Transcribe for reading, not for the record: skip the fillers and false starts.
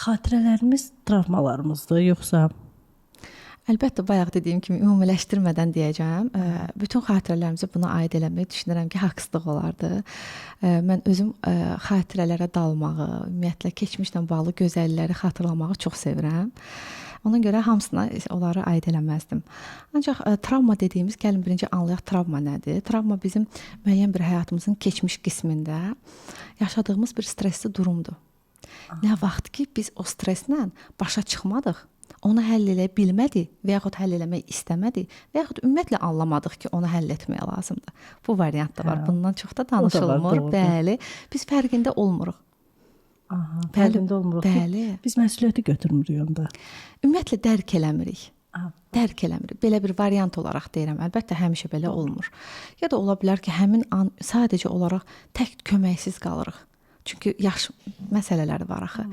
xatirələrimiz travmalarımızdır, yoxsa? Əlbəttə, bayaq dediyim kimi ümumiləşdirmədən deyəcəm. Bütün xatirələrimizi buna aid eləmək düşünürəm ki, haqsızlıq olardı. Mən özüm xatirələrə dalmağı, ümumiyyətlə keçmişlə bağlı gözəllikləri xatırlamağı çox sevirəm. Ona görə hamısına onları aid eləməzdim. Ancaq travma dediyimiz, gəlin birinci anlayaq travma nədir? Travma bizim müəyyən bir həyatımızın keçmiş qismində yaşadığımız bir stresli durumdur. Nə vaxt ki, biz o streslə başa çıxmadıq, onu həll eləyə bilmədik və yaxud həll eləmək istəmədik və yaxud ümumiyyətlə anlamadıq ki, onu həll etmək lazımdır. Bu variant da var. Bundan çox da danışılmır. Bəli, biz fərqində olmuruq. Fərqində olmuruq. Bəli. Biz məsuliyyəti götürmürük onda. Ümumiyyətlə dərk eləmirik. Dərk eləmirik. Belə bir variant olaraq deyirəm. Əlbəttə həmişə belə olmur. Ya da ola bilər ki, həmin an sadəcə olaraq tək köməksiz qalırıq. Çünki yaş məsələləri var axı.